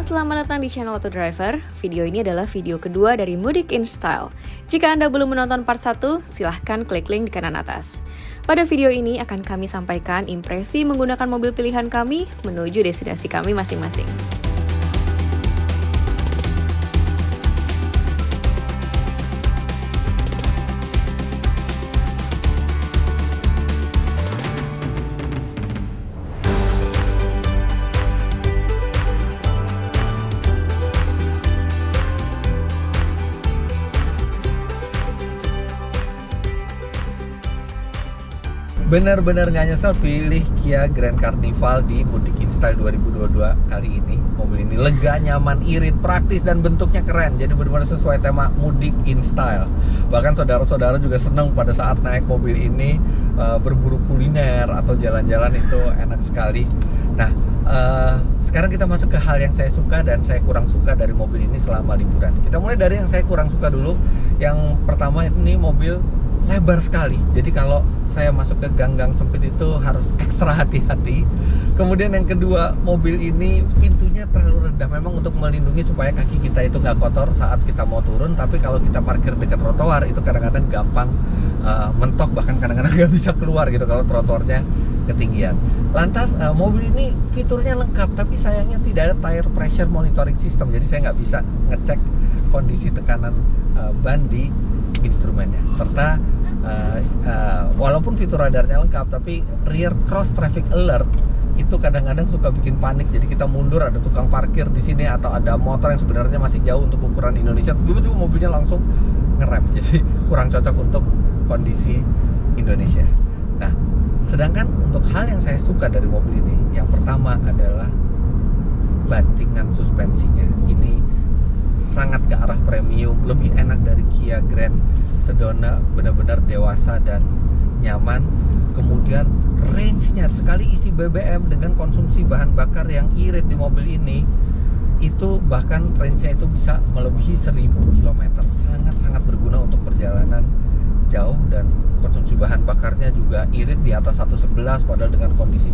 selamat datang di channel Auto Driver. Video ini adalah video kedua dari Mudik in Style. Jika Anda belum menonton part 1, silahkan klik link di kanan atas. Pada video ini akan kami sampaikan impresi menggunakan mobil pilihan kami menuju destinasi kami masing-masing. Benar-benar nggak nyesel pilih Kia Grand Carnival di Mudik in Style 2022 kali ini. Mobil ini lega, nyaman, irit, praktis, dan bentuknya keren. Jadi benar-benar sesuai tema Mudik in Style. Bahkan saudara-saudara juga senang pada saat naik mobil ini, berburu kuliner atau jalan-jalan itu enak sekali. Nah, sekarang kita masuk ke hal yang saya suka dan saya kurang suka dari mobil ini selama liburan. Kita mulai dari yang saya kurang suka dulu. Yang pertama ini mobil lebar sekali, jadi kalau saya masuk ke gang-gang sempit itu harus ekstra hati-hati. Kemudian yang kedua, mobil ini pintunya terlalu rendah, memang untuk melindungi supaya kaki kita itu nggak kotor saat kita mau turun. Tapi kalau kita parkir dekat trotoar itu kadang-kadang gampang mentok, bahkan kadang-kadang nggak bisa keluar gitu kalau trotoarnya ketinggian. Lantas mobil ini fiturnya lengkap, tapi sayangnya tidak ada tire pressure monitoring system, jadi saya nggak bisa ngecek kondisi tekanan ban di instrumennya. Serta walaupun fitur radarnya lengkap, tapi rear cross traffic alert itu kadang-kadang suka bikin panik. Jadi kita mundur, ada tukang parkir di sini atau ada motor yang sebenarnya masih jauh untuk ukuran Indonesia, tiba-tiba mobilnya langsung ngerem. Jadi kurang cocok untuk kondisi Indonesia. Nah, sedangkan untuk hal yang saya suka dari mobil ini, yang pertama adalah bantingan suspensinya. Ini sangat ke arah premium, lebih enak dari Kia Grand Sedona, benar-benar dewasa dan nyaman. Kemudian range-nya, sekali isi BBM dengan konsumsi bahan bakar yang irit di mobil ini, itu bahkan range-nya itu bisa melebihi 1000 km. Sangat-sangat berguna untuk perjalanan jauh, dan konsumsi bahan bakarnya juga irit di atas 111, padahal dengan kondisi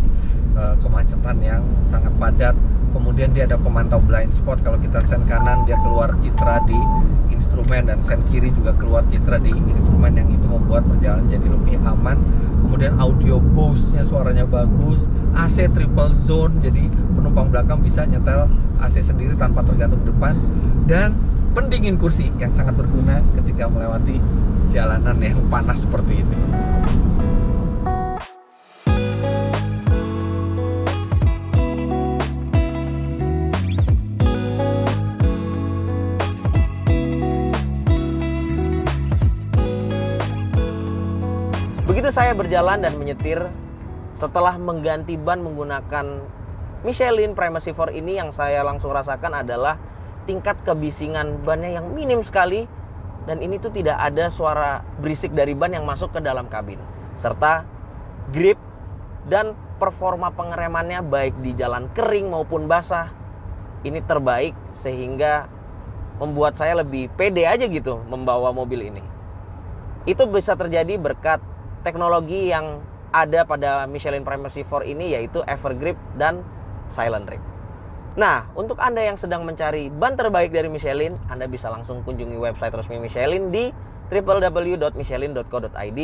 kemacetan yang sangat padat. Kemudian dia ada pemantau blind spot, kalau kita sen kanan dia keluar citra di instrumen, dan sen kiri juga keluar citra di instrumen, yang itu membuat perjalanan jadi lebih aman. Kemudian audio Bose-nya suaranya bagus, AC triple zone, jadi penumpang belakang bisa nyetel AC sendiri tanpa tergantung depan, dan pendingin kursi yang sangat berguna ketika melewati jalanan yang panas seperti ini. Begitu saya berjalan dan menyetir, setelah mengganti ban menggunakan Michelin Primacy 4 ini, yang saya langsung rasakan adalah tingkat kebisingan bannya yang minim sekali. Dan ini tuh tidak ada suara berisik dari ban yang masuk ke dalam kabin. Serta grip dan performa pengeremannya baik di jalan kering maupun basah, ini terbaik, sehingga membuat saya lebih pede aja gitu membawa mobil ini. Itu bisa terjadi berkat teknologi yang ada pada Michelin Primacy 4 ini, yaitu Evergrip dan Silent Grip. Nah, untuk Anda yang sedang mencari ban terbaik dari Michelin, Anda bisa langsung kunjungi website resmi Michelin di www.michelin.co.id.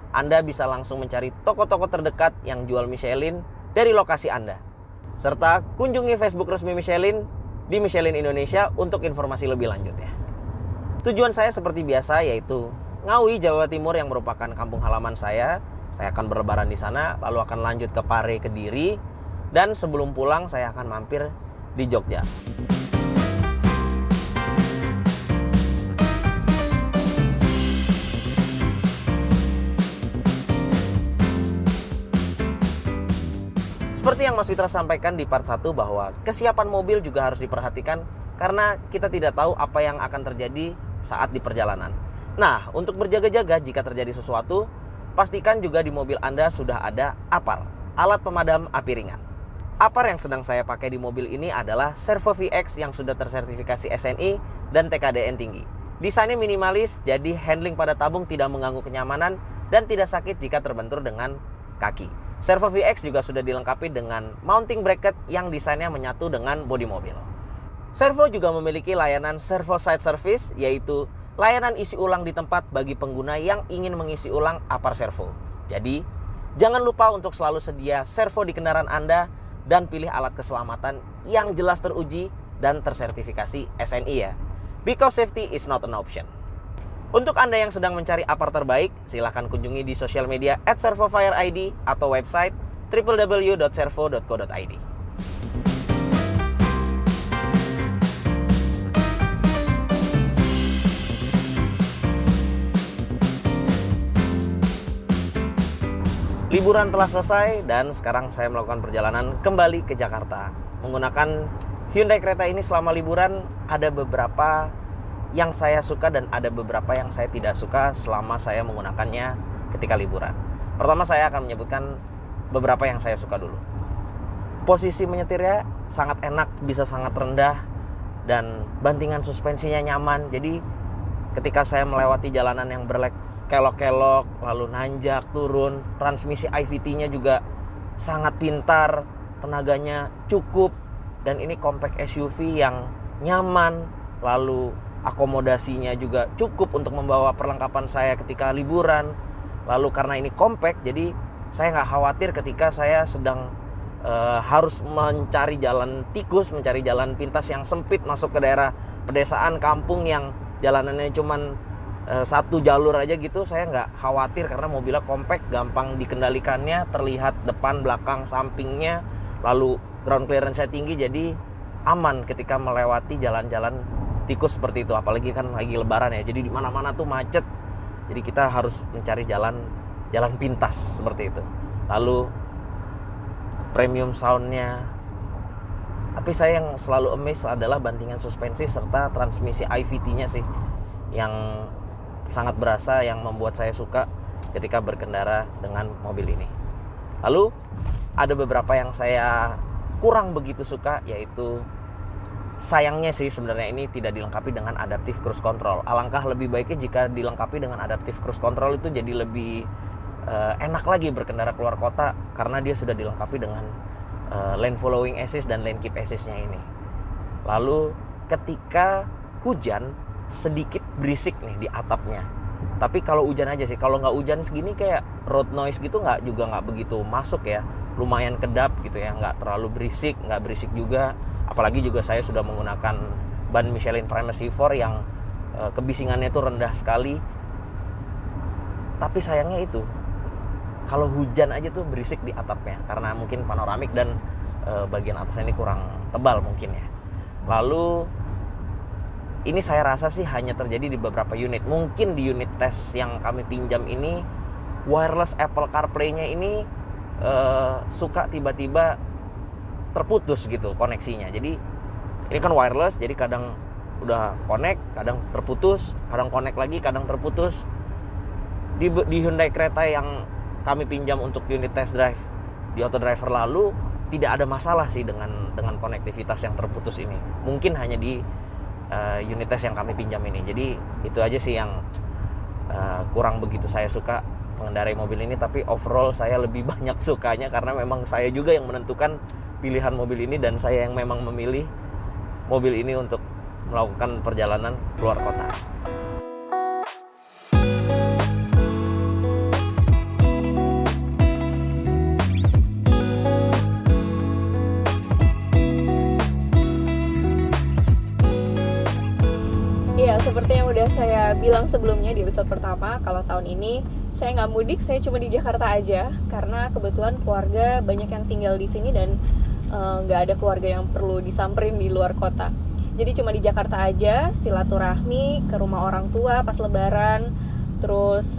Anda bisa langsung mencari toko-toko terdekat yang jual Michelin dari lokasi Anda. Serta kunjungi Facebook resmi Michelin di Michelin Indonesia untuk informasi lebih lanjut ya. Tujuan saya seperti biasa, yaitu Ngawi, Jawa Timur, yang merupakan kampung halaman saya. Saya akan berlebaran di sana, lalu akan lanjut ke Pare, Kediri, dan sebelum pulang saya akan mampir di Jogja. Seperti yang Mas Fitra sampaikan di part 1, bahwa kesiapan mobil juga harus diperhatikan, karena kita tidak tahu apa yang akan terjadi saat di perjalanan. Nah, untuk berjaga-jaga jika terjadi sesuatu, pastikan juga di mobil Anda sudah ada APAR, alat pemadam api ringan. APAR yang sedang saya pakai di mobil ini adalah Servo VX yang sudah tersertifikasi SNI dan TKDN tinggi. Desainnya minimalis, jadi handling pada tabung tidak mengganggu kenyamanan dan tidak sakit jika terbentur dengan kaki. Servo VX juga sudah dilengkapi dengan mounting bracket yang desainnya menyatu dengan bodi mobil. Servo juga memiliki layanan Servo Side Service, yaitu layanan isi ulang di tempat bagi pengguna yang ingin mengisi ulang apar servo. Jadi, jangan lupa untuk selalu sedia servo di kendaraan Anda dan pilih alat keselamatan yang jelas teruji dan tersertifikasi SNI ya. Because safety is not an option. Untuk Anda yang sedang mencari apar terbaik, silahkan kunjungi di sosial media @servofireid atau website www.servo.co.id. Liburan telah selesai dan sekarang saya melakukan perjalanan kembali ke Jakarta. Menggunakan Hyundai Creta ini selama liburan, ada beberapa yang saya suka dan ada beberapa yang saya tidak suka selama saya menggunakannya ketika liburan. Pertama, saya akan menyebutkan beberapa yang saya suka dulu. Posisi menyetirnya sangat enak, bisa sangat rendah, dan bantingan suspensinya nyaman. Jadi ketika saya melewati jalanan yang kelok-kelok, lalu nanjak, turun, transmisi IVT-nya juga sangat pintar, tenaganya cukup, dan ini compact SUV yang nyaman, lalu akomodasinya juga cukup untuk membawa perlengkapan saya ketika liburan. Lalu karena ini compact, jadi saya nggak khawatir ketika saya sedang harus mencari jalan tikus, mencari jalan pintas yang sempit, masuk ke daerah pedesaan, kampung yang jalanannya cuman satu jalur aja gitu. Saya nggak khawatir karena mobilnya compact, gampang dikendalikannya, terlihat depan, belakang, sampingnya, lalu ground clearance-nya tinggi, jadi aman ketika melewati jalan-jalan tikus seperti itu. Apalagi kan lagi lebaran ya, jadi di mana-mana tuh macet, jadi kita harus mencari jalan pintas seperti itu. Lalu premium sound-nya, tapi saya yang selalu amazed adalah bantingan suspensi serta transmisi IVT-nya sih, yang sangat berasa, yang membuat saya suka ketika berkendara dengan mobil ini. Lalu ada beberapa yang saya kurang begitu suka, yaitu sayangnya sih sebenarnya ini tidak dilengkapi dengan adaptive cruise control. Alangkah lebih baiknya jika dilengkapi dengan adaptive cruise control, itu jadi lebih enak lagi berkendara keluar kota karena dia sudah dilengkapi dengan lane following assist dan lane keep assist-nya ini. Lalu ketika hujan sedikit berisik nih di atapnya. Tapi kalau hujan aja sih, kalau nggak hujan segini kayak road noise gitu nggak begitu masuk ya. Lumayan kedap gitu ya, nggak terlalu berisik, nggak berisik juga. Apalagi juga saya sudah menggunakan ban Michelin Primacy 4 yang kebisingannya itu rendah sekali. Tapi sayangnya itu, kalau hujan aja tuh berisik di atapnya karena mungkin panoramik dan bagian atasnya ini kurang tebal mungkin ya. Lalu ini saya rasa sih hanya terjadi di beberapa unit. Mungkin di unit tes yang kami pinjam ini, wireless Apple CarPlay-nya ini suka tiba-tiba terputus gitu koneksinya. Jadi ini kan wireless, jadi kadang udah connect, kadang terputus, kadang connect lagi, kadang terputus. Di Hyundai Creta yang kami pinjam untuk unit test drive di Auto Driver lalu, tidak ada masalah sih dengan konektivitas yang terputus ini. Mungkin hanya di unit test yang kami pinjam ini. Jadi itu aja sih yang kurang begitu saya suka mengendarai mobil ini. Tapi overall saya lebih banyak sukanya karena memang saya juga yang menentukan pilihan mobil ini, dan saya yang memang memilih mobil ini untuk melakukan perjalanan keluar kota. Seperti yang udah saya bilang sebelumnya di episode pertama, kalau tahun ini saya nggak mudik, saya cuma di Jakarta aja karena kebetulan keluarga banyak yang tinggal di sini dan nggak ada keluarga yang perlu disamperin di luar kota. Jadi cuma di Jakarta aja, silaturahmi ke rumah orang tua pas lebaran, terus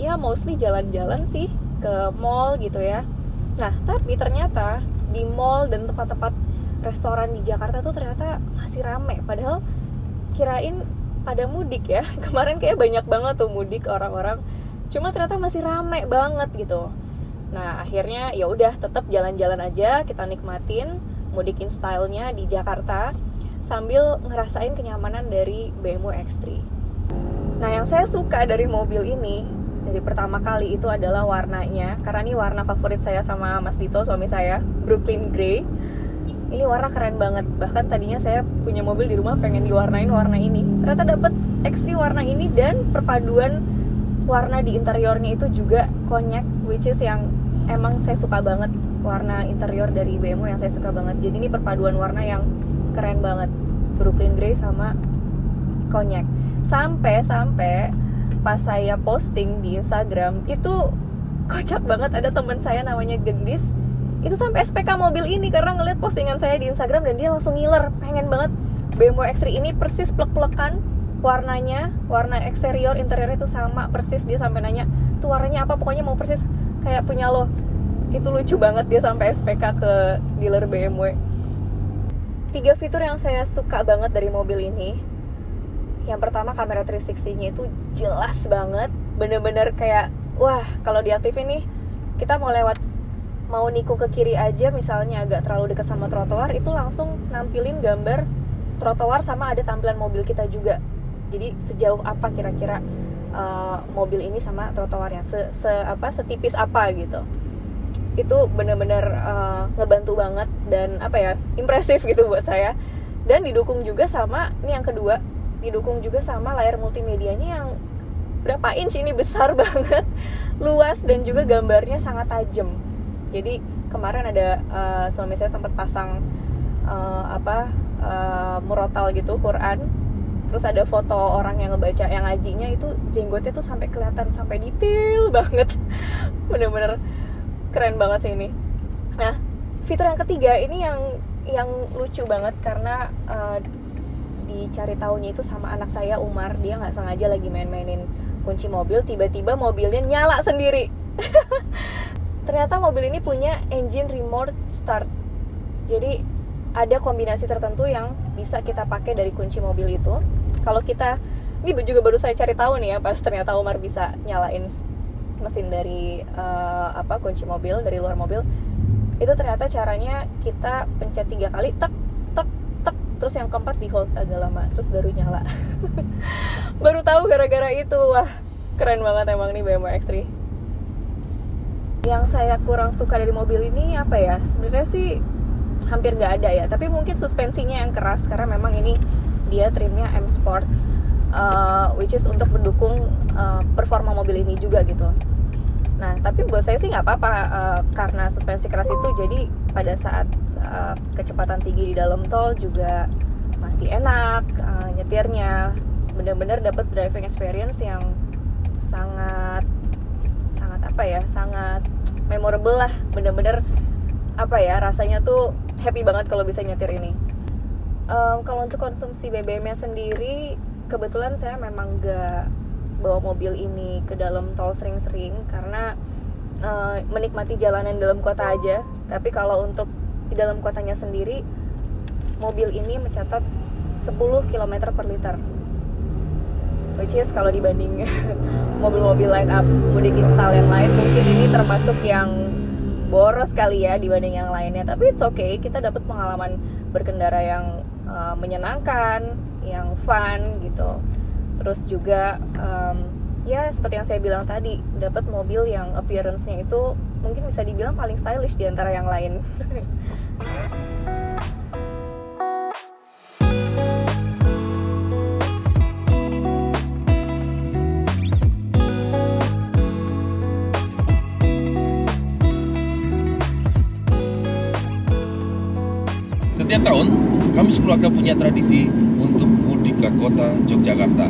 ya mostly jalan-jalan sih ke mall gitu ya. Nah tapi ternyata di mall dan tempat-tempat restoran di Jakarta tuh ternyata masih rame, padahal kirain pada mudik ya. Kemarin kayak banyak banget tuh mudik orang-orang, cuma ternyata masih rame banget gitu. Nah akhirnya ya udah tetap jalan-jalan aja, kita nikmatin mudik in style-nya di Jakarta sambil ngerasain kenyamanan dari BMW X3. Nah yang saya suka dari mobil ini dari pertama kali itu adalah warnanya, karena ini warna favorit saya sama Mas Dito, suami saya, Brooklyn Grey. ini warna keren banget. Bahkan tadinya saya punya mobil di rumah pengen diwarnain warna ini, ternyata dapet X3 warna ini, dan perpaduan warna di interiornya itu juga konyak, which is yang emang saya suka banget. Warna interior dari BMW yang saya suka banget. Jadi ini perpaduan warna yang keren banget, Brooklyn Grey sama konyak. Sampai pas saya posting di Instagram itu kocak banget, ada teman saya namanya Gendis itu sampai SPK mobil ini karena ngeliat postingan saya di Instagram, dan dia langsung ngiler pengen banget BMW X3 ini persis plek-plekan warnanya, warna eksterior interiornya itu sama persis. Dia sampai nanya tuh warnanya apa, pokoknya mau persis kayak punya lo. Itu lucu banget, dia sampai SPK ke dealer BMW. 3 fitur yang saya suka banget dari mobil ini. Yang pertama, kamera 360-nya itu jelas banget, bener-bener kayak wah, kalau diaktifin nih, kita mau nikung ke kiri aja misalnya agak terlalu dekat sama trotoar, itu langsung nampilin gambar trotoar sama ada tampilan mobil kita juga. Jadi sejauh apa kira-kira mobil ini sama trotoarnya, setipis apa gitu. Itu bener-bener ngebantu banget dan impresif gitu buat saya. Dan didukung juga sama, ini yang kedua, didukung juga sama layar multimedianya yang berapa inch ini, besar banget, luas, dan juga gambarnya sangat tajam. Jadi kemarin ada suami saya sempat pasang murotal gitu, Quran. Terus ada foto orang yang ngebaca, yang ngajinya itu jenggotnya tuh sampai kelihatan, sampai detail banget. Bener-bener keren banget sih ini. Nah, fitur yang ketiga ini yang lucu banget karena dicari tahunya itu sama anak saya Umar. Dia nggak sengaja lagi main-mainin kunci mobil, tiba-tiba mobilnya nyala sendiri. Ternyata mobil ini punya engine remote start. Jadi ada kombinasi tertentu yang bisa kita pakai dari kunci mobil itu. Kalau kita, ini juga baru saya cari tahu nih ya, pas ternyata Umar bisa nyalain mesin dari kunci mobil dari luar mobil. Itu ternyata caranya kita pencet 3 kali, tek tek tek, terus yang keempat di hold agak lama, terus baru nyala. Baru tahu gara-gara itu. Wah, keren banget emang nih BMW X3. Yang saya kurang suka dari mobil ini apa ya? Sebenarnya sih hampir nggak ada ya. Tapi mungkin suspensinya yang keras karena memang ini dia trimnya M Sport, which is untuk mendukung performa mobil ini juga gitu. Nah, tapi buat saya sih nggak apa-apa karena suspensi keras itu. Jadi pada saat kecepatan tinggi di dalam tol juga masih enak nyetirnya. Bener-bener dapat driving experience yang sangat memorable lah. Bener-bener rasanya tuh happy banget kalau bisa nyetir ini. Kalau untuk konsumsi BBM-nya sendiri, kebetulan saya memang gak bawa mobil ini ke dalam tol sering-sering karena menikmati jalanan dalam kota aja. Tapi kalau untuk di dalam kotanya sendiri, mobil ini mencatat 10 km per liter, which is kalau dibanding mobil-mobil line up Mudik Install yang lain, mungkin ini termasuk yang boros kali ya dibanding yang lainnya. Tapi it's okay, kita dapat pengalaman berkendara yang menyenangkan, yang fun gitu. Terus juga ya seperti yang saya bilang tadi, dapat mobil yang appearance-nya itu mungkin bisa dibilang paling stylish di antara yang lain. Setiap tahun, kami sekeluarga punya tradisi untuk mudik ke kota Yogyakarta.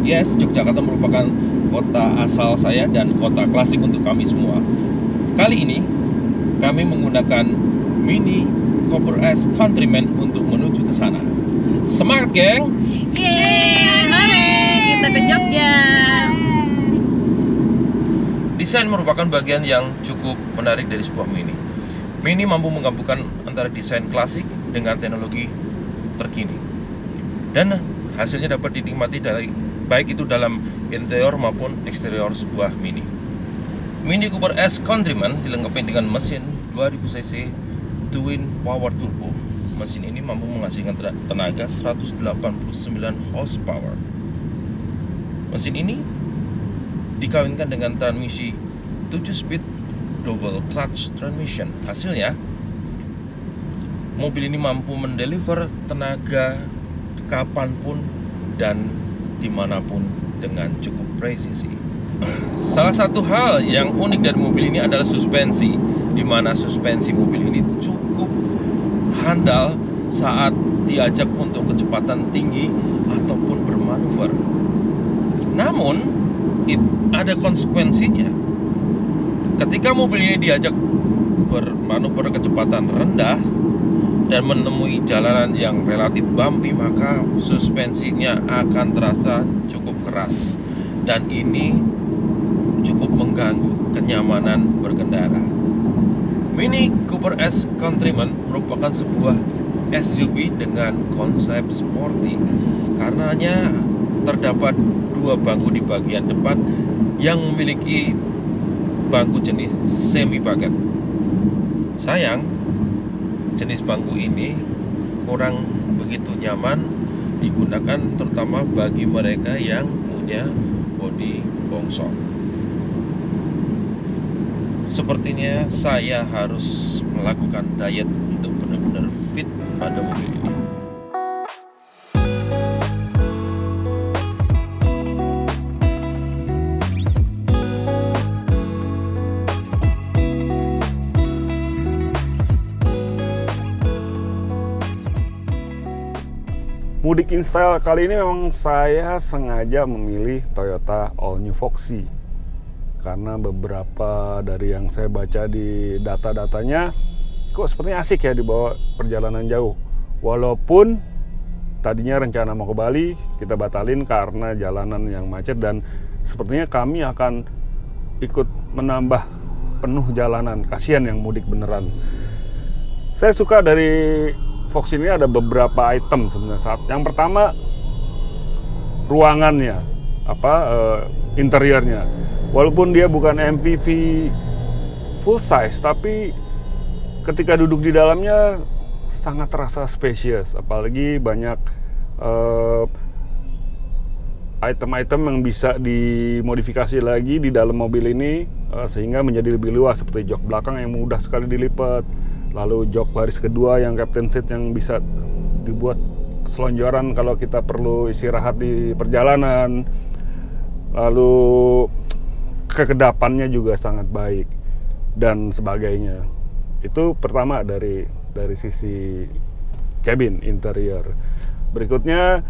Yes, Yogyakarta merupakan kota asal saya dan kota klasik untuk kami semua. Kali ini, kami menggunakan Mini Cooper S Countryman untuk menuju ke sana. Semangat, geng! Yeay, mari kita ke Jogja. Desain merupakan bagian yang cukup menarik dari sebuah Mini. Mini mampu menggabungkan antara desain klasik dengan teknologi terkini, dan hasilnya dapat dinikmati dari baik itu dalam interior maupun eksterior sebuah Mini. Mini Cooper S Countryman dilengkapi dengan mesin 2000 cc twin power turbo. Mesin ini mampu menghasilkan tenaga 189 horsepower. Mesin ini dikawinkan dengan transmisi 7 speed double clutch transmission. Hasilnya, mobil ini mampu mendeliver tenaga kapanpun dan dimanapun dengan cukup presisi. Salah satu hal yang unik dari mobil ini adalah suspensi, di mana suspensi mobil ini cukup handal saat diajak untuk kecepatan tinggi ataupun bermanuver. Namun, ada konsekuensinya. Ketika mobil ini diajak bermanuver kecepatan rendah dan menemui jalanan yang relatif bumpy, maka suspensinya akan terasa cukup keras. Dan ini cukup mengganggu kenyamanan berkendara. Mini Cooper S Countryman merupakan sebuah SUV dengan konsep sporty. Karenanya terdapat dua bangku di bagian depan yang memiliki bangku jenis semi bucket. Sayang, jenis bangku ini kurang begitu nyaman digunakan, terutama bagi mereka yang punya bodi bongsor. Sepertinya saya harus melakukan diet untuk benar-benar fit pada mobil ini. Mudik InStyle kali ini memang saya sengaja memilih Toyota All New Foxy karena beberapa dari yang saya baca di data-datanya kok sepertinya asik ya dibawa perjalanan jauh. Walaupun tadinya rencana mau ke Bali kita batalin karena jalanan yang macet, dan sepertinya kami akan ikut menambah penuh jalanan. Kasihan yang mudik beneran. Saya suka dari Fox ini ada beberapa item sebenarnya. Yang pertama, ruangannya, interiornya. Walaupun dia bukan MPV full size, tapi ketika duduk di dalamnya sangat terasa spacious. Apalagi banyak item-item yang bisa dimodifikasi lagi di dalam mobil ini, sehingga menjadi lebih luas, seperti jok belakang yang mudah sekali dilipat, lalu jok baris kedua yang captain seat yang bisa dibuat selonjoran kalau kita perlu istirahat di perjalanan, lalu kekedapannya juga sangat baik dan sebagainya. Itu pertama dari sisi cabin interior. Berikutnya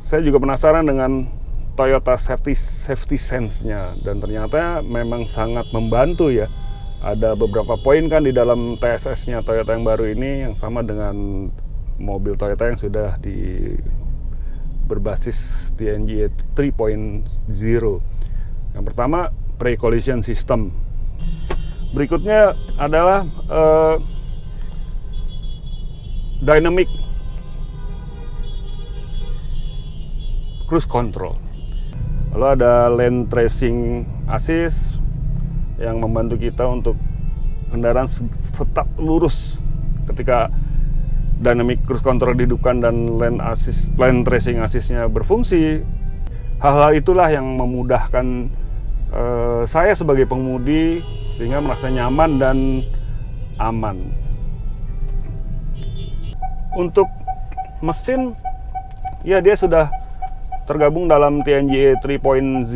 saya juga penasaran dengan Toyota safety sense-nya, dan ternyata memang sangat membantu ya. Ada beberapa poin kan di dalam TSS-nya Toyota yang baru ini yang sama dengan mobil Toyota yang sudah berbasis TNGA 3.0. Yang pertama, pre-collision system. Berikutnya adalah dynamic cruise control. Lalu ada lane tracing assist yang membantu kita untuk kendaraan tetap lurus ketika dynamic cruise control dihidupkan dan lane tracing assist-nya berfungsi. Hal-hal itulah yang memudahkan saya sebagai pengemudi sehingga merasa nyaman dan aman. Untuk mesin, ya dia sudah tergabung dalam TNGA 3.0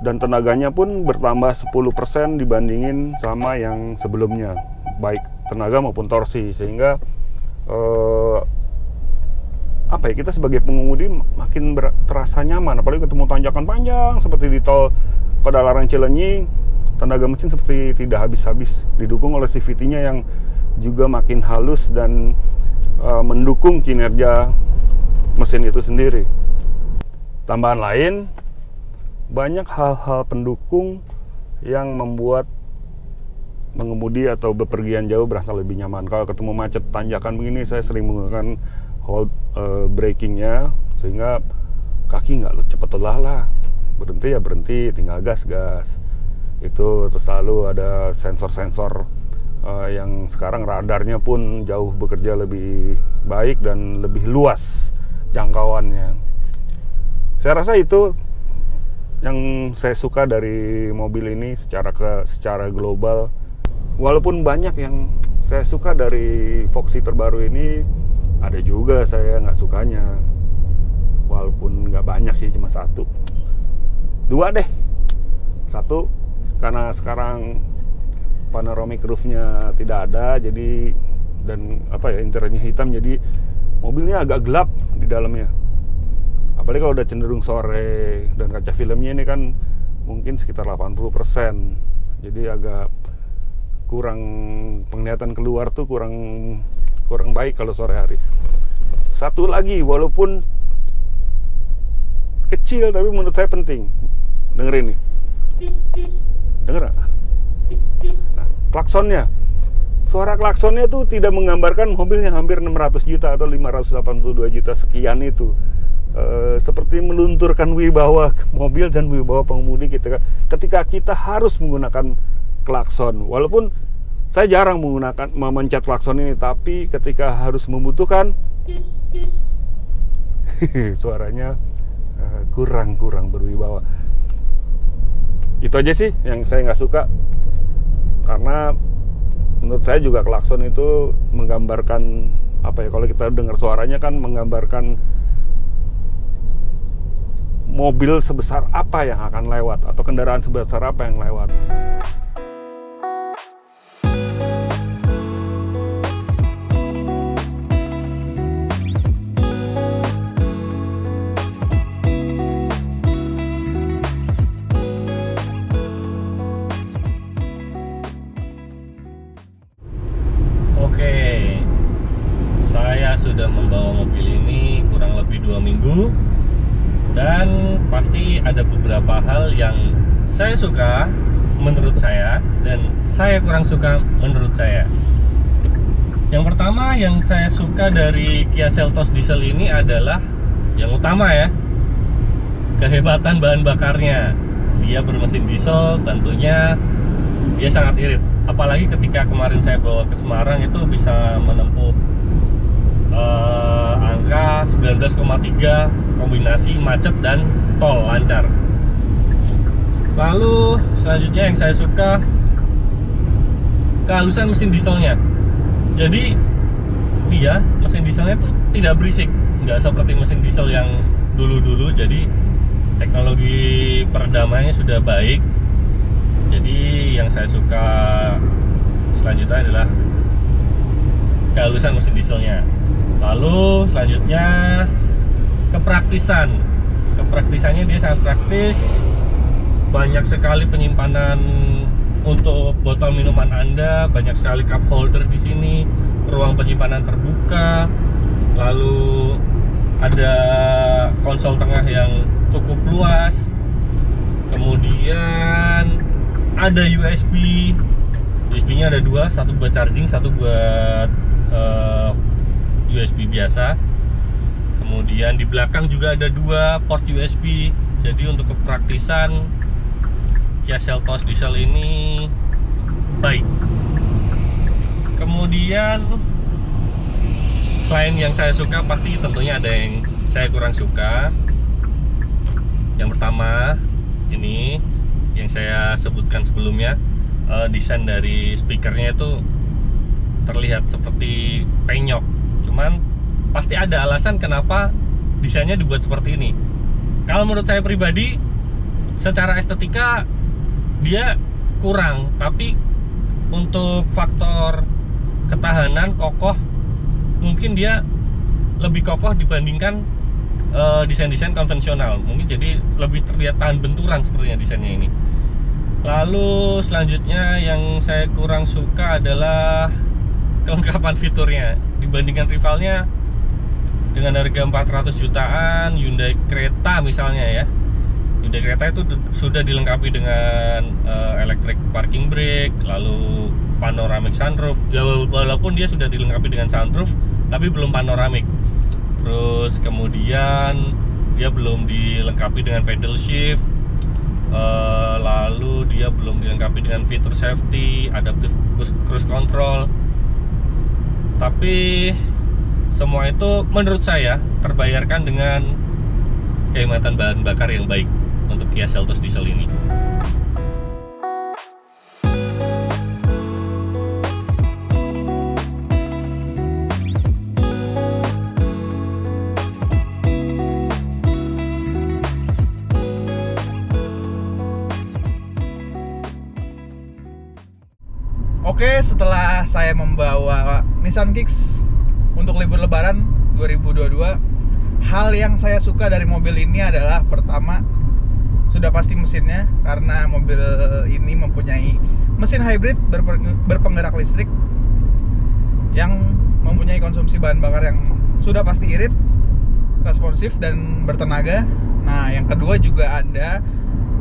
dan tenaganya pun bertambah 10% dibandingin sama yang sebelumnya, baik tenaga maupun torsi, sehingga kita sebagai pengemudi makin terasa nyaman, apalagi ketemu tanjakan panjang seperti di tol Padalarang Cilenyi. Tenaga mesin seperti tidak habis-habis, didukung oleh CVT-nya yang juga makin halus dan mendukung kinerja mesin itu sendiri. Tambahan lain, banyak hal-hal pendukung yang membuat mengemudi atau bepergian jauh berasa lebih nyaman. Kalau ketemu macet tanjakan begini, saya sering menggunakan hold brakingnya, sehingga kaki nggak cepat lelah lah. Berhenti ya berhenti, tinggal gas. Itu terus selalu ada sensor-sensor yang sekarang radarnya pun jauh bekerja lebih baik dan lebih luas jangkauannya. Saya rasa itu yang saya suka dari mobil ini secara global. Walaupun banyak yang saya suka dari Foxy terbaru ini, ada juga saya nggak sukanya. Walaupun nggak banyak sih, cuma 1. 2 deh. 1, karena sekarang panoramic roof-nya tidak ada, jadi dan interiornya hitam, jadi mobilnya agak gelap di dalamnya. Apalagi kalau udah cenderung sore, dan kaca filmnya ini kan mungkin sekitar 80%, jadi agak kurang, penglihatan keluar tuh kurang baik kalau sore hari. 1 lagi, walaupun kecil tapi menurut saya penting, dengerin nih, denger gak? Nah, klaksonnya, suara klaksonnya tuh tidak menggambarkan mobil yang hampir 600 juta atau 582 juta sekian itu. Seperti melunturkan wibawa mobil dan wibawa pengemudi ketika kita harus menggunakan klakson. Walaupun saya jarang memencet klakson ini, tapi ketika harus membutuhkan suaranya kurang berwibawa. Itu aja sih yang saya nggak suka, karena menurut saya juga klakson itu menggambarkan kalau kita dengar suaranya kan menggambarkan mobil sebesar apa yang akan lewat atau kendaraan sebesar apa yang lewat. Oke, saya sudah membawa mobil ini kurang lebih 2 minggu. Dan pasti ada beberapa hal yang saya suka menurut saya dan saya kurang suka menurut saya. Yang pertama yang saya suka dari Kia Seltos diesel ini adalah yang utama ya, kehebatan bahan bakarnya. Dia bermesin diesel, tentunya dia sangat irit. Apalagi ketika kemarin saya bawa ke Semarang itu bisa menempuh angka 19,3 kombinasi macet dan tol lancar. Lalu selanjutnya yang saya suka, kehalusan mesin dieselnya. Jadi dia mesin dieselnya tuh tidak berisik, nggak seperti mesin diesel yang dulu-dulu. Jadi teknologi peredamannya sudah baik. Jadi yang saya suka selanjutnya adalah kehalusan mesin dieselnya. Lalu selanjutnya kepraktisannya dia sangat praktis, banyak sekali penyimpanan untuk botol minuman Anda, banyak sekali cup holder di sini, ruang penyimpanan terbuka, lalu ada konsol tengah yang cukup luas, kemudian ada USB-nya ada 2, satu buat charging, satu buat USB biasa. Kemudian di belakang juga ada 2 port USB. Jadi untuk kepraktisan Kia Seltos diesel ini baik. Kemudian selain yang saya suka, pasti tentunya ada yang saya kurang suka. Yang pertama ini yang saya sebutkan sebelumnya, desain dari speakernya itu terlihat seperti penyok. Cuman pasti ada alasan kenapa desainnya dibuat seperti ini. Kalau menurut saya pribadi, secara estetika dia kurang, tapi untuk faktor ketahanan, kokoh, mungkin dia lebih kokoh dibandingkan desain-desain konvensional. Mungkin jadi lebih terlihat tahan benturan sepertinya desainnya ini. Lalu selanjutnya yang saya kurang suka adalah kelengkapan fiturnya. Dibandingkan rivalnya dengan harga 400 jutaan, Hyundai Creta misalnya ya, Hyundai Creta itu sudah dilengkapi dengan electric parking brake, lalu panoramic sunroof. Ya, walaupun dia sudah dilengkapi dengan sunroof, tapi belum panoramic. Terus kemudian dia belum dilengkapi dengan pedal shift, lalu dia belum dilengkapi dengan fitur safety, adaptive cruise control. Tapi semua itu menurut saya terbayarkan dengan kehematan bahan bakar yang baik untuk Kia Seltos diesel ini. Oke, setelah saya membawa Nissan Kicks untuk libur lebaran 2022, hal yang saya suka dari mobil ini adalah pertama, sudah pasti mesinnya, karena mobil ini mempunyai mesin hybrid berpenggerak listrik yang mempunyai konsumsi bahan bakar yang sudah pasti irit, responsif, dan bertenaga. Nah, yang kedua juga ada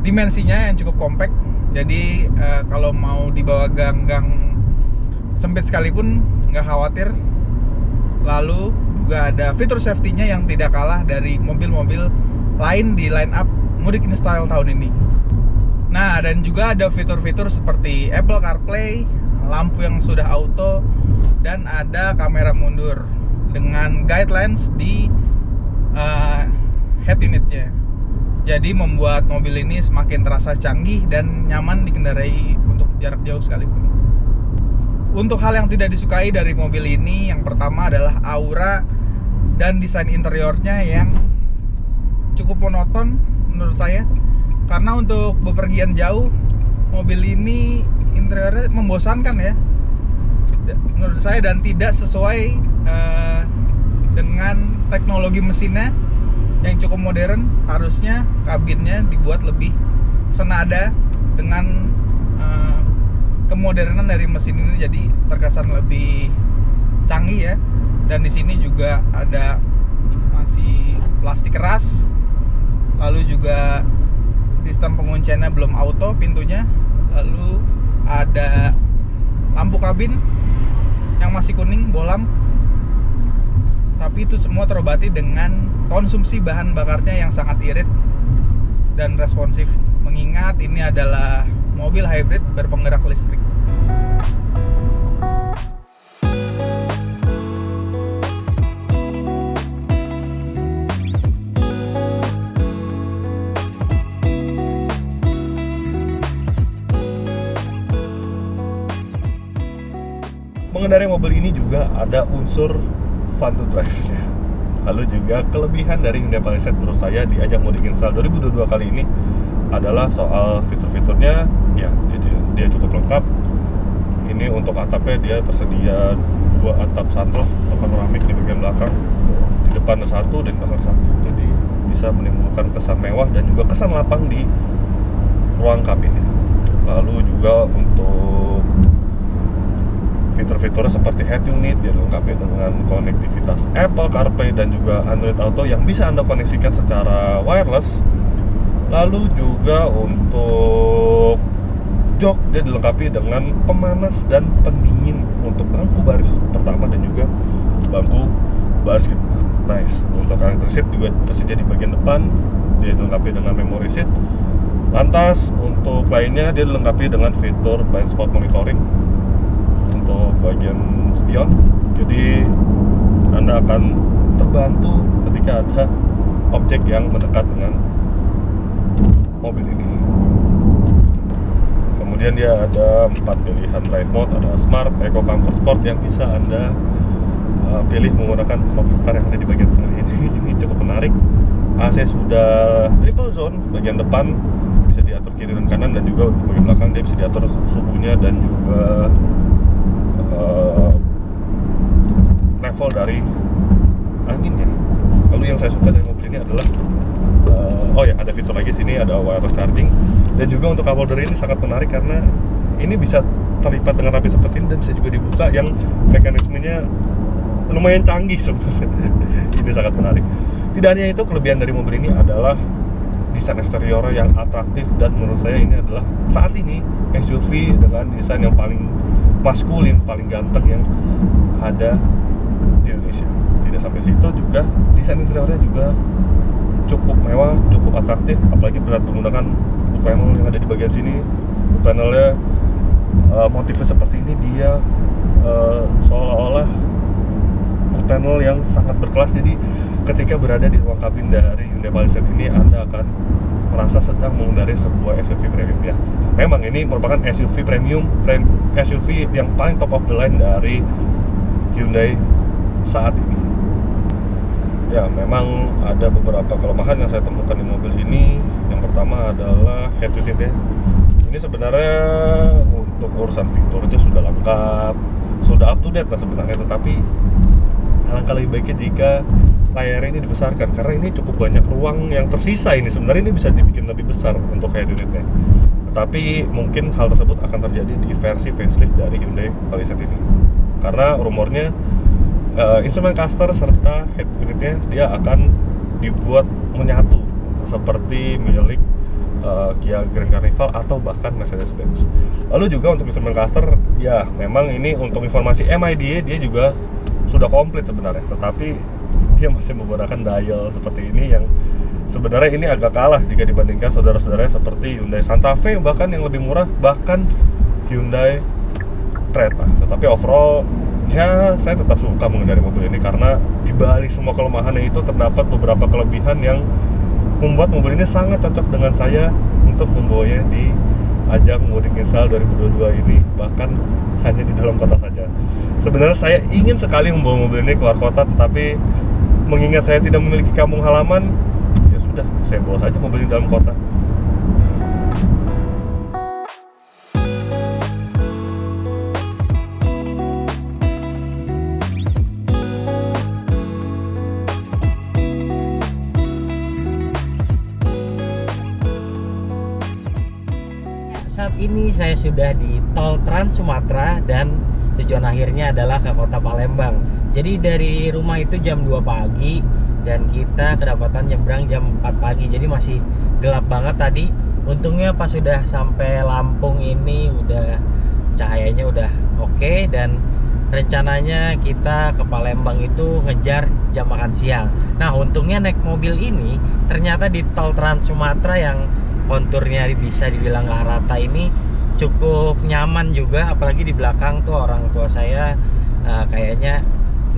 dimensinya yang cukup kompak. Jadi kalau mau dibawa gang-gang sempit sekalipun nggak khawatir. Lalu juga ada fitur safety-nya yang tidak kalah dari mobil-mobil lain di line up Mudik InStyle tahun ini. Nah, dan juga ada fitur-fitur seperti Apple CarPlay, lampu yang sudah auto, dan ada kamera mundur dengan guidelines di head unitnya. Jadi membuat mobil ini semakin terasa canggih dan nyaman dikendarai untuk jarak jauh sekalipun. Untuk hal yang tidak disukai dari mobil ini, yang pertama adalah aura dan desain interiornya yang cukup monoton menurut saya. Karena untuk bepergian jauh, mobil ini interiornya membosankan ya menurut saya, dan tidak sesuai dengan teknologi mesinnya yang cukup modern. Harusnya kabinnya dibuat lebih senada dengan kemodernan dari mesin ini, jadi terkesan lebih canggih ya. Dan di sini juga ada masih plastik keras, lalu juga sistem pengunciannya belum auto pintunya, lalu ada lampu kabin yang masih kuning bolam. Tapi itu semua terobati dengan konsumsi bahan bakarnya yang sangat irit dan responsif, mengingat ini adalah mobil hybrid berpenggerak listrik. Mengendarai mobil ini juga ada unsur fun to drive-nya. Lalu juga kelebihan dari Hyundai Palisade menurut saya di ajang Mudik InStyle 2022 kali ini adalah soal fitur-fiturnya. Ya, dia cukup lengkap. Ini untuk atapnya dia tersedia 2 atap sunroof atau panoramik di bagian belakang. Di depan ada 1 dan di belakang 1. Jadi bisa menimbulkan kesan mewah dan juga kesan lapang di ruang kabinnya. Lalu juga untuk fitur-fitur seperti head unit dia dilengkapi dengan konektivitas Apple CarPlay dan juga Android Auto yang bisa Anda koneksikan secara wireless. Lalu juga untuk jok dia dilengkapi dengan pemanas dan pendingin untuk bangku baris pertama dan juga bangku baris kedua. Nice. Untuk electric seat juga tersedia di bagian depan, dia dilengkapi dengan memory seat. Lantas untuk lainnya dia dilengkapi dengan fitur blind spot monitoring untuk bagian spion. Jadi Anda akan terbantu ketika ada objek yang mendekat dengan mobil ini. Kemudian dia ada 4 pilihan drive mode, ada Smart, Eco, Comfort, Sport yang bisa Anda pilih menggunakan knob putar yang ada di bagian tengah ini. Ini cukup menarik. AC sudah triple zone, bagian depan bisa diatur kiri dan kanan, dan juga untuk bagian belakang dia bisa diatur suhunya dan juga level dari anginnya. Lalu yang saya suka dari mobil ini adalah ada fitur lagi sini, ada wireless charging, dan juga untuk cup holder ini sangat menarik karena ini bisa terlipat dengan rapi seperti ini dan bisa juga dibuka, yang mekanismenya lumayan canggih sebenarnya. Ini sangat menarik. Tidak hanya itu, kelebihan dari mobil ini adalah desain eksterior yang atraktif, dan menurut saya ini adalah saat ini SUV dengan desain yang paling maskulin, paling ganteng yang ada di Indonesia. Tidak sampai situ, juga desain interiornya juga cukup mewah, cukup atraktif, apalagi berat menggunakan wood panel yang ada di bagian sini. Wood panelnya motifnya seperti ini, dia seolah-olah wood panel yang sangat berkelas. Jadi ketika berada di ruang kabin dari Hyundai Palisade ini, Anda akan merasa sedang mengendarai sebuah SUV premium ya. Memang ini merupakan SUV premium, SUV yang paling top of the line dari Hyundai saat ini. Ya, memang ada beberapa kelemahan yang saya temukan di mobil ini. Yang pertama adalah head unit ya. Ini sebenarnya untuk urusan fiturnya sudah lengkap, sudah up to date lah sebenarnya, tetapi alangkah lebih baiknya jika layarnya ini dibesarkan, karena ini cukup banyak ruang yang tersisa. Ini sebenarnya ini bisa dibikin lebih besar untuk head unitnya, tetapi mungkin hal tersebut akan terjadi di versi facelift dari Hyundai Palisade ini, karena rumornya instrument cluster serta head unitnya dia akan dibuat menyatu seperti milik Kia Grand Carnival atau bahkan Mercedes-Benz. Lalu juga untuk instrument cluster, ya memang ini untuk informasi MIDA dia juga sudah komplit sebenarnya, tetapi dia masih menggunakan dial seperti ini yang sebenarnya ini agak kalah jika dibandingkan saudara-saudaranya seperti Hyundai Santa Fe, bahkan yang lebih murah, bahkan Hyundai Creta. Tetapi overall, ya saya tetap suka mengendarai mobil ini karena di balik semua kelemahannya itu terdapat beberapa kelebihan yang membuat mobil ini sangat cocok dengan saya untuk membawanya di ajang Mudik Install 2022 ini, bahkan hanya di dalam kota saja. Sebenarnya saya ingin sekali membawa mobil ini keluar kota, tetapi mengingat saya tidak memiliki kampung halaman, ya sudah, saya bawa saja mobil ini dalam kota. Saat ini saya sudah di Tol Trans Sumatera dan tujuan akhirnya adalah ke kota Palembang. Jadi dari rumah itu jam 2 pagi dan kita kedapatan nyebrang jam 4 pagi. Jadi masih gelap banget tadi. Untungnya pas sudah sampai Lampung ini udah cahayanya udah oke, dan rencananya kita ke Palembang itu ngejar jam makan siang. Nah, untungnya naik mobil ini ternyata di Tol Trans Sumatera yang konturnya bisa dibilang nggak rata ini cukup nyaman juga, apalagi di belakang tuh orang tua saya kayaknya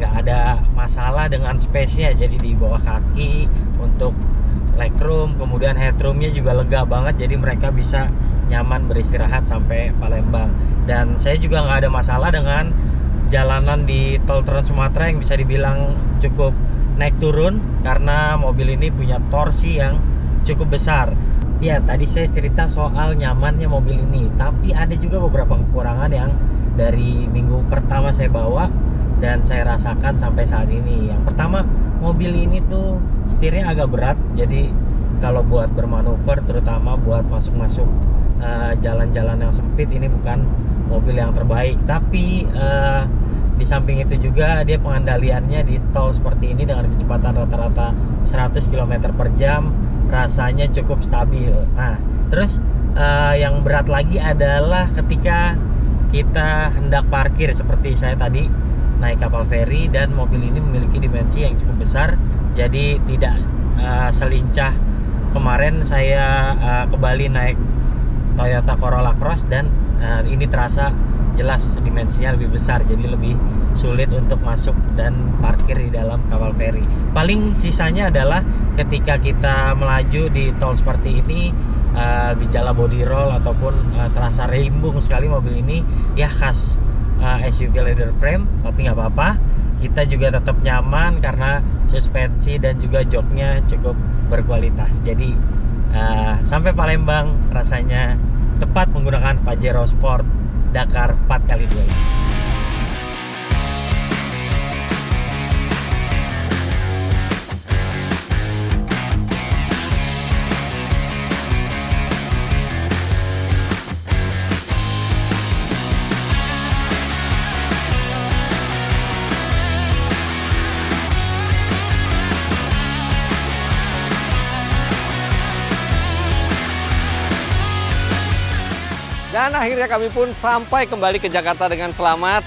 nggak ada masalah dengan space-nya, jadi di bawah kaki untuk legroom, kemudian headroom-nya juga lega banget, jadi mereka bisa nyaman beristirahat sampai Palembang. Dan saya juga nggak ada masalah dengan jalanan di Tol Trans Sumatera yang bisa dibilang cukup naik turun karena mobil ini punya torsi yang cukup besar. Ya, tadi saya cerita soal nyamannya mobil ini, tapi ada juga beberapa kekurangan yang dari minggu pertama saya bawa dan saya rasakan sampai saat ini. Yang pertama, mobil ini tuh setirnya agak berat, jadi kalau buat bermanuver, terutama buat masuk-masuk jalan-jalan yang sempit, ini bukan mobil yang terbaik. Tapi di samping itu juga dia pengendaliannya di tol seperti ini dengan kecepatan rata-rata 100 km per jam rasanya cukup stabil. Nah, terus yang berat lagi adalah ketika kita hendak parkir, seperti saya tadi naik kapal feri dan mobil ini memiliki dimensi yang cukup besar, jadi tidak selincah kemarin saya ke Bali naik Toyota Corolla Cross, dan ini terasa jelas dimensinya lebih besar, jadi lebih sulit untuk masuk dan parkir di dalam kapal feri. Paling sisanya adalah ketika kita melaju di tol seperti ini, gejala body roll ataupun terasa rimbung sekali mobil ini, ya khas SUV leather frame, tapi nggak apa-apa, kita juga tetap nyaman karena suspensi dan juga joknya cukup berkualitas. Jadi sampai Palembang rasanya tepat menggunakan Pajero Sport Dakar 4x2 ini. Dan akhirnya kami pun sampai kembali ke Jakarta dengan selamat,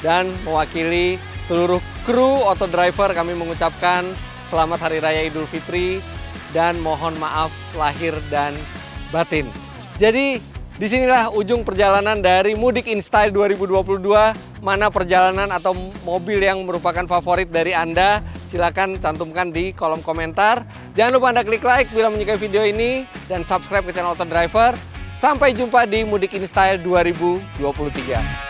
dan mewakili seluruh kru Auto Driver kami mengucapkan selamat Hari Raya Idul Fitri dan mohon maaf lahir dan batin. Jadi disinilah ujung perjalanan dari Mudik InStyle 2022. Mana perjalanan atau mobil yang merupakan favorit dari Anda? Silakan cantumkan di kolom komentar. Jangan lupa Anda klik like bila menyukai video ini dan subscribe ke channel Auto Driver. Sampai jumpa di Mudik InStyle 2023.